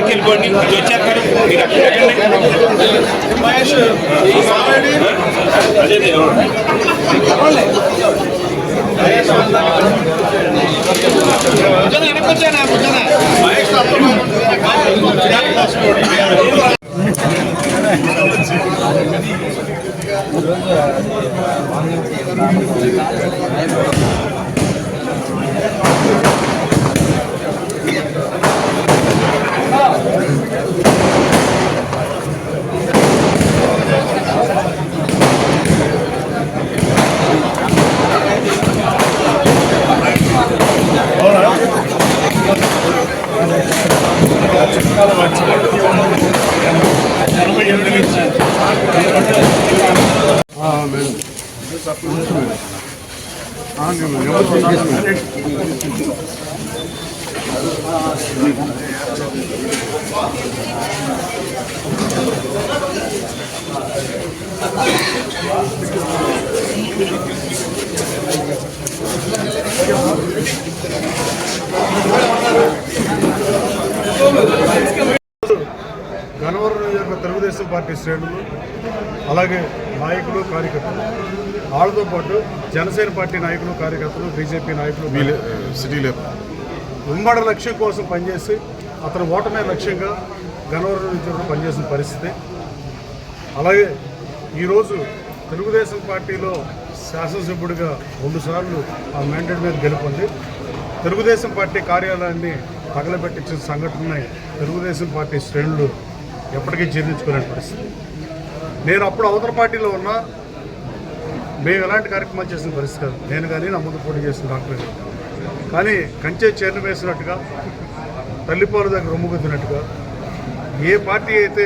వెళ్ళిపోండి వచ్చేస్తారు మీరు గన్నవరం నియోజకవర్గ తెలుగుదేశం పార్టీ శ్రేణులు అలాగే నాయకులు కార్యకర్తలు వాళ్ళతో పాటు జనసేన పార్టీ నాయకులు కార్యకర్తలు బీజేపీ నాయకులు సిటీలో ఉమ్మడి లక్ష్యం కోసం పనిచేసి అతను ఓటమే లక్ష్యంగా గన్నవరం నియోజకవర్గంలో పనిచేసిన పరిస్థితి. అలాగే ఈరోజు తెలుగుదేశం పార్టీలో శాసనసభ్యుడిగా 2 సార్లు ఆ మ్యాండేట్ మీద గెలుపొంది తెలుగుదేశం పార్టీ కార్యాలయాన్ని తగలబెట్టించిన సంఘటనని తెలుగుదేశం పార్టీ శ్రేణులు ఎప్పటికీ జీర్ణించుకునే పరిస్థితి. నేను అప్పుడు అవతల పార్టీలో ఉన్నా మేము ఎలాంటి కార్యక్రమాలు చేసిన పరిస్థితి కాదు. నేను కానీ నా ముందు పోటీ చేసిన డాక్టర్ గారు కానీ కంచె చేర్లు వేసినట్టుగా తల్లిపాలు దగ్గర రొమ్ముగుద్దినట్టుగా ఏ పార్టీ అయితే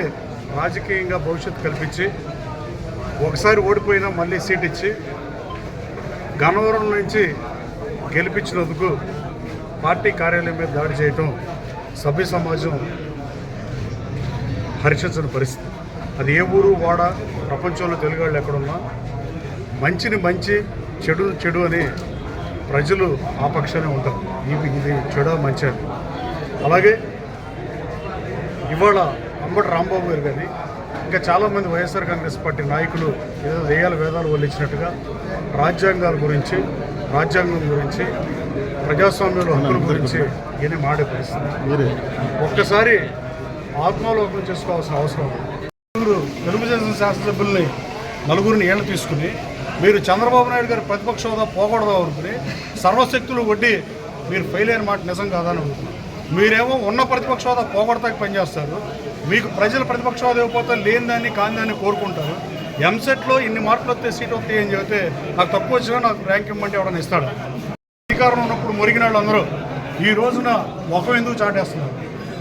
రాజకీయంగా భవిష్యత్తు కల్పించి ఒకసారి ఓడిపోయినా మళ్ళీ సీట్ ఇచ్చి గన్నవరం నుంచి గెలిపించినందుకు పార్టీ కార్యాలయం మీద దాడి చేయటం సభ్య సమాజం హర్షించని పరిస్థితి. అది ఏ ఊరు వాడ ప్రపంచంలో తెలుగు వాళ్ళు ఎక్కడున్నా మంచిని మంచి చెడు చెడు అని ప్రజలు ఆ పక్షానే ఉంటారు. ఇది చెడు మంచి అని. అలాగే ఇవాళ అంబటి రాంబాబు గారు కానీ ఇంకా చాలామంది వైఎస్ఆర్ కాంగ్రెస్ పార్టీ నాయకులు ఏదో దేయాల వేదాలు వల్లించినట్టుగా రాజ్యాంగం గురించి ప్రజాస్వామ్యంలో హక్కుల గురించి ఏమీ మాడే పరిస్థితి. ఒక్కసారి ఆత్మావలోకనం చేసుకోవాల్సిన అవసరం. తెలుగుదేశం శాసనసభ్యుల్ని 4 ఏళ్ళు తీసుకుని మీరు చంద్రబాబు నాయుడు గారి ప్రతిపక్ష హోదా పోకూడదా అనుకుని సర్వశక్తులు వడ్డీ మీరు ఫెయిల్ అయిన మాట నిజం కాదని అనుకుంటున్నారు. మీరేమో ఉన్న ప్రతిపక్ష హోదా పోగొడతాకి పనిచేస్తారు. మీకు ప్రజలు ప్రతిపక్ష హోదా ఇవ్వకపోతే లేని దాన్ని కాని దాన్ని కోరుకుంటారు. ఎంసెట్లో ఇన్ని మార్కులు వస్తే సీట్ వస్తాయి అని చెబితే నాకు తక్కువ వచ్చినా నాకు ర్యాంక్ ఇవ్వమంటే ఎవడన్నా ఇస్తాడు. అధికారం ఉన్నప్పుడు మురిగిన వాళ్ళు అందరూ ఈ రోజున ముఖం ఎందుకు చాటేస్తున్నారు?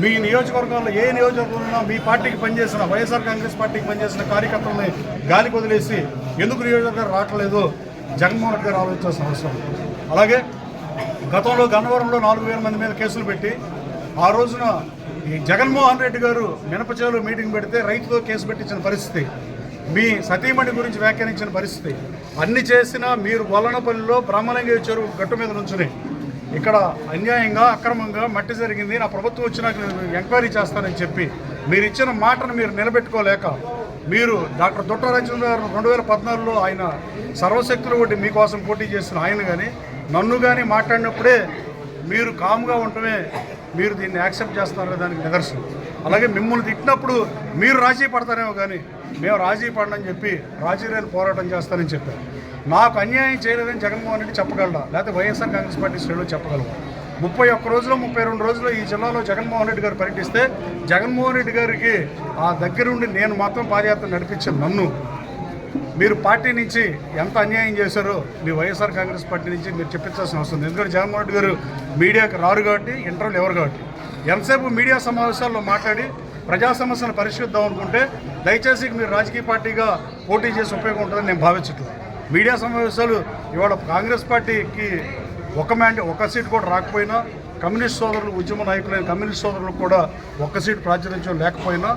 మీ నియోజకవర్గంలో ఏ నియోజకవర్గంలో మీ పార్టీకి పనిచేసిన వైఎస్ఆర్ కాంగ్రెస్ పార్టీకి పనిచేసిన కార్యకర్తలని గాలికి వదిలేసి ఎందుకు నియోజకవర్గం రావట్లేదు జగన్మోహన్ రెడ్డి గారు ఆలోచించాల్సిన అవసరం. అలాగే గతంలో గన్నవరంలో 4,000 మంది మీద కేసులు పెట్టి ఆ రోజున ఈ జగన్మోహన్ రెడ్డి గారు మినపచేలో మీటింగ్ పెడితే రైతుతో కేసు పెట్టించిన పరిస్థితి, మీ సతీమణి గురించి వ్యాఖ్యానించిన పరిస్థితి, అన్ని చేసినా మీరు వలనపల్లిలో బ్రహ్మలింగ చెరువు గట్టు మీద నుంచుని ఇక్కడ అన్యాయంగా అక్రమంగా మట్టి జరిగింది, నా ప్రభుత్వం వచ్చినాక నేను ఎంక్వైరీ చేస్తానని చెప్పి మీరు ఇచ్చిన మాటను మీరు నిలబెట్టుకోలేక మీరు డాక్టర్ దుట్ట రాజేంద్ర గారు 2014లో ఆయన సర్వశక్తులు కొట్టి మీకోసం పోటీ చేసిన ఆయన కానీ నన్ను కానీ మాట్లాడినప్పుడే మీరు కామ్గా ఉండటమే మీరు దీన్ని యాక్సెప్ట్ చేస్తున్నారు దానికి నిదర్శనం. అలాగే మిమ్మల్ని తిట్టినప్పుడు మీరు రాజీ పడతారేమో కానీ మేము రాజీ పడనని చెప్పి రాజీ లేని పోరాటం చేస్తానని చెప్పారు. నాకు అన్యాయం చేయలేదని జగన్మోహన్ రెడ్డి చెప్పగలరా, లేకపోతే వైఎస్ఆర్ కాంగ్రెస్ పార్టీ శ్రేణులు చెప్పగలరా? 31 రోజులు 32 రోజులు ఈ జిల్లాలో జగన్మోహన్ రెడ్డి గారు పర్యటిస్తే జగన్మోహన్ రెడ్డి గారికి ఆ దగ్గరుండి నేను మొత్తం పాదయాత్ర నడిపించిన నన్ను మీరు పార్టీ నుంచి ఎంత అన్యాయం చేశారో మీ వైఎస్ఆర్ కాంగ్రెస్ పార్టీ నుంచి మీరు చెప్పించాల్సిన అవసరం ఉంది. ఎందుకంటే జగన్మోహన్ రెడ్డి గారు మీడియాకి రారు కాబట్టి, ఇంటర్వ్యూలు ఎవరు కాబట్టి ఎంతసేపు మీడియా సమావేశాల్లో మాట్లాడి ప్రజా సమస్యలను పరిష్కరిద్దాం అనుకుంటే దయచేసి మీరు రాజకీయ పార్టీగా పోటీ చేసి ఉపయోగం ఉంటుందని నేను భావించట్లేదు. మీడియా సమావేశాలు ఇవాళ కాంగ్రెస్ పార్టీకి ఒక సీట్ కూడా రాకపోయినా, కమ్యూనిస్ట్ సోదరులు ఉద్యమ నాయకులైన కమ్యూనిస్ట్ సోదరులకు కూడా ఒక్క సీటు ప్రాతినిధ్యం లేకపోయినా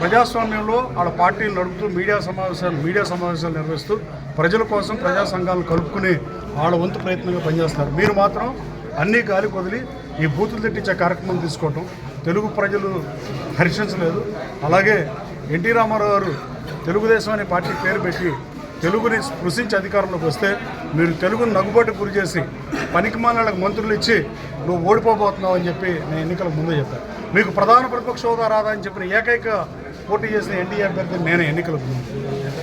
ప్రజాస్వామ్యంలో వాళ్ళ పార్టీలు నడుపుతూ మీడియా సమావేశాలు నిర్వహిస్తూ ప్రజల కోసం ప్రజా సంఘాలను కలుపుకుని వాళ్ళ వంతు ప్రయత్నంగా పనిచేస్తున్నారు. మీరు మాత్రం అన్నీ గాలికి వదిలి ఈ బూతులు తిట్టించే కార్యక్రమం తీసుకోవటం తెలుగు ప్రజలు హర్షించలేదు. అలాగే ఎన్టీ రామారావు గారు తెలుగుదేశం అనే పార్టీ పేరు పెట్టి తెలుగుని స్పృశించి అధికారంలోకి వస్తే మీరు తెలుగుని నగ్గుబాటు గురి చేసి పనికిమాలకు మంత్రులు ఇచ్చి నువ్వు ఓడిపోబోతున్నావు అని చెప్పి నేను ఎన్నికలకు ముందే చెప్పాను. మీకు ప్రధాన ప్రతిపక్ష హోదా రాదా అని చెప్పిన ఏకైక పోటీ చేసిన ఎన్డీఏ అభ్యర్థి నేనే ఎన్నికలకు ముందు.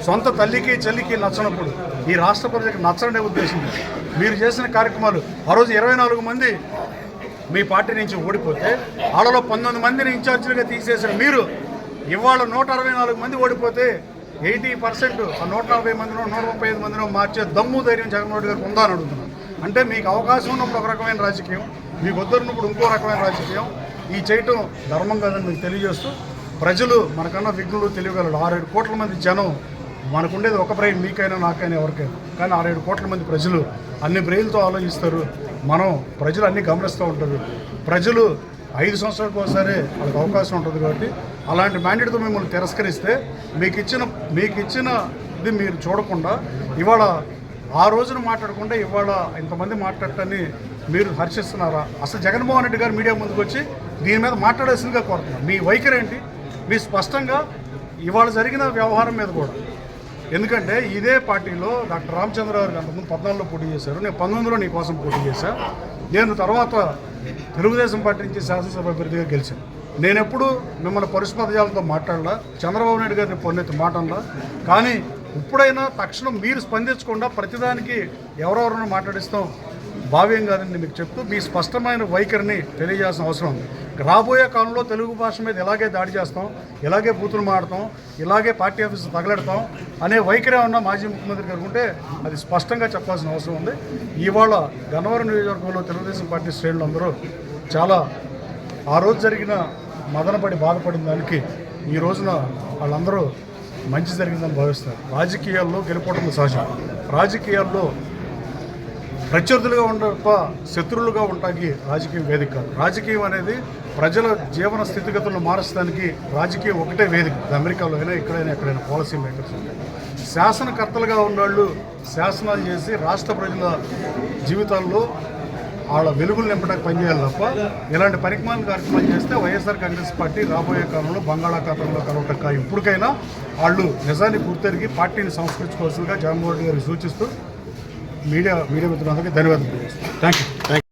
సొంత తల్లికి చెల్లికి నచ్చనప్పుడు ఈ రాష్ట్ర ప్రజలకు నచ్చడనే ఉద్దేశంతో మీరు చేసిన కార్యక్రమాలు ఆ రోజు 24 మంది మీ పార్టీ నుంచి ఓడిపోతే వాళ్ళలో 19 మందిని ఇన్ఛార్జీలుగా తీసేసిన మీరు ఇవాళ 164 మంది ఓడిపోతే 80% ఆ 140 మందినో 135 మందినో మార్చే దమ్ము ధైర్యం జగన్మోహన్ రెడ్డి గారికి ఉందా అని అడుగుతున్నాను. అంటే మీకు అవకాశం ఉన్నప్పుడు ఒక రకమైన రాజకీయం, మీకు వద్దరున్నప్పుడు ఇంకో రకమైన రాజకీయం ఈ చేయటం ధర్మం కాదని మీకు తెలియజేస్తూ ప్రజలు మనకన్నా విఘ్నులు తెలియగలరు. 6-7 కోట్ల మంది జనం, మనకుండేది ఒక బ్రెయిన్, మీకైనా నాకైనా ఎవరికైనా, కానీ 6-7 కోట్ల మంది ప్రజలు అన్ని బ్రెయిన్తో ఆలోచిస్తారు. మనం ప్రజలు అన్నీ గమనిస్తూ ఉంటారు. ప్రజలు 5 సంవత్సరాలకు ఒకసారి వాళ్ళకి అవకాశం ఉంటుంది కాబట్టి అలాంటి మ్యాండేట్తో మిమ్మల్ని తిరస్కరిస్తే మీకు ఇచ్చినది మీరు చూడకుండా ఇవాళ ఆ రోజున మాట్లాడకుండా ఇవాళ ఇంతమంది మాట్లాడటాన్ని మీరు హర్షిస్తున్నారా? అసలు జగన్మోహన్ రెడ్డి గారు మీడియా ముందుకు వచ్చి దీని మీద మాట్లాడాల్సిందిగా కోరుతున్నారు. మీ వైఖరి ఏంటి? మీ స్పష్టంగా ఇవాళ జరిగిన వ్యవహారం మీద కూడా, ఎందుకంటే ఇదే పార్టీలో డాక్టర్ రామచంద్ర గారు అంతకుముందు 14లో పోటీ చేశారు, నేను 19లో నీ కోసం పోటీ చేశాను. నేను తర్వాత తెలుగుదేశం పార్టీ నుంచి శాసనసభ అభ్యర్థిగా గెలిచాను. నేను ఎప్పుడు మిమ్మల్ని పరుషపదజాలతో మాట్లాడలా, చంద్రబాబు నాయుడు గారిని పొన్నెత్తి మాట్లాడలా. కానీ ఇప్పుడైనా తక్షణం మీరు స్పందించకుండా ప్రతిదానికి ఎవరెవరినో మాట్లాడిస్తాం భావ్యం కాదని మీకు చెప్తూ మీ స్పష్టమైన వైఖరిని తెలియజేయాల్సిన అవసరం ఉంది. రాబోయే కాలంలో తెలుగు భాష మీద ఇలాగే దాడి చేస్తాం, ఇలాగే బూతులు మాడతాం, ఇలాగే పార్టీ ఆఫీసు తగలెడతాం అనే వైఖరి ఉన్న మాజీ ముఖ్యమంత్రి గారు ఉంటే అది స్పష్టంగా చెప్పాల్సిన అవసరం ఉంది. ఇవాళ గన్నవరం నియోజకవర్గంలో తెలుగుదేశం పార్టీ శ్రేణులందరూ చాలా ఆ రోజు జరిగిన మదనపడి బాధపడిన దానికి ఈ రోజున వాళ్ళందరూ మంచి జరిగిందని భావిస్తారు. రాజకీయాల్లో గెలుపోవడం సహజం. రాజకీయాల్లో ప్రత్యర్థులుగా ఉండక శత్రువులుగా ఉంటాకి రాజకీయం వేదిక కాదు. రాజకీయం అనేది ప్రజల జీవన స్థితిగతులను మారచడానికి రాజకీయం ఒకటే వేదిక. అమెరికాలో అయినా ఎక్కడైనా ఎక్కడైనా పాలసీ మేకర్స్ శాసనకర్తలుగా ఉన్నవాళ్ళు శాసనాలు చేసి రాష్ట్ర ప్రజల జీవితాల్లో వాళ్ళ వెలుగులు నింపడానికి పనిచేయాలి తప్ప ఇలాంటి పరిమాణ కార్యక్రమాలు చేస్తే వైఎస్ఆర్ కాంగ్రెస్ పార్టీ రాబోయే కాలంలో బంగాళాఖాతంలో కలవటం ఖాయం. ఇప్పటికైనా వాళ్ళు నిజాన్ని గుర్తెరిగి పార్టీని సంస్కరించుకోవాల్సిందిగా జగన్మోహన్ రెడ్డి గారికి సూచిస్తూ మీడియా మిత్రులందరికీ ధన్యవాదాలు తెలియజేస్తాను. Thank you.